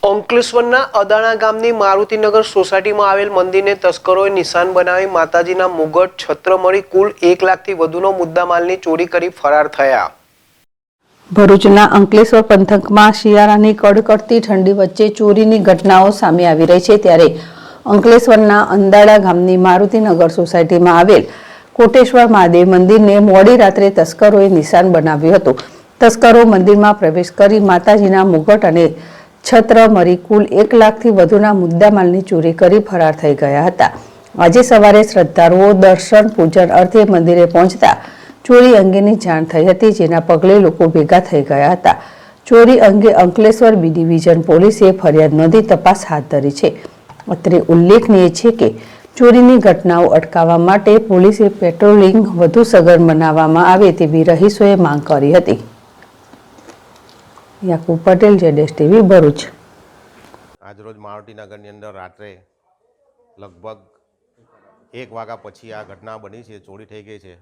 અંકલેશ્વરના અદાણા ગામની મારુતિનગર સોસાયટીમાં આવેલ મંદિરને તસ્કરોએ નિશાન બનાવી માતાજીના મુગટ છત્ર મળી કુલ 1 લાખથી વધુનો મુદ્દામાલની ચોરી કરી ફરાર થયા। ભરૂચના અંકલેશ્વર પંથકમાં શિયાળાની કડકડતી ઠંડી વચ્ચે ચોરીની ઘટનાઓ સામે આવી રહી છે, ત્યારે અંકલેશ્વરના અંદાડા ગામની મારુતિનગર સોસાયટીમાં આવેલ કોટેશ્વર મહાદેવ મંદિરને મોડી રાત્રે તસ્કરોએ નિશાન બનાવ્યું હતું। તસ્કરો મંદિરમાં પ્રવેશ કરી માતાજીના મુગટ અને છત્ર મળી કુલ 1 લાખથી વધુના મુદ્દામાલની ચોરી કરી ફરાર થઈ ગયા હતા। આજે સવારે શ્રદ્ધાળુઓ દર્શન પૂજન અર્થે મંદિરે પહોંચતા ચોરી અંગેની જાણ થઈ હતી, જેના પગલે લોકો ભેગા થઈ ગયા હતા। ચોરી અંગે અંકલેશ્વર બી ડિવિઝન પોલીસે ફરિયાદ નોંધી તપાસ હાથ ધરી છે। અત્રે ઉલ્લેખનીય છે કે ચોરીની ઘટનાઓ અટકાવવા માટે પોલીસે પેટ્રોલિંગ વધુ સઘન બનાવવામાં આવે તેવી રહીશોએ માંગ કરી હતી। યાકુબ પટેલ, જેડેશ ટીવી, ભરૂચ। આજરોજ મારુતિનગરની અંદર રાત્રે લગભગ 1 વાગ્યા પછી આ ઘટના બની છે, ચોરી થઈ ગઈ છે।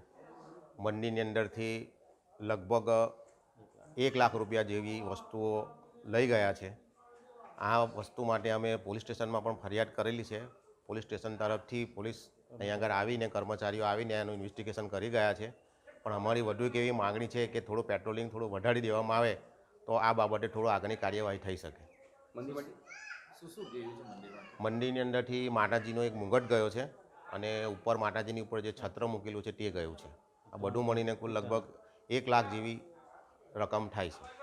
મંદિરની અંદરથી લગભગ 1 લાખ રૂપિયા જેવી વસ્તુઓ લઈ ગયા છે। આ વસ્તુ માટે અમે પોલીસ સ્ટેશનમાં પણ ફરિયાદ કરેલી છે। પોલીસ સ્ટેશન તરફથી પોલીસ અહીંયા આગળ આવીને કર્મચારીઓ આવીને એનું ઇન્વેસ્ટિગેશન કરી ગયા છે, પણ અમારી વધુ એક એવી માગણી છે કે થોડું પેટ્રોલિંગ થોડું વધારી દેવામાં આવે તો આ બાબતે થોડું આગળની કાર્યવાહી થઈ શકે। મંદિરની અંદરથી માતાજીનો એક મુગટ ગયો છે અને ઉપર માતાજીની ઉપર જે છત્ર મૂકેલું છે તે ગયું છે। આ બધું મળીને કુલ લગભગ 1 લાખ જેવી રકમ થાય છે।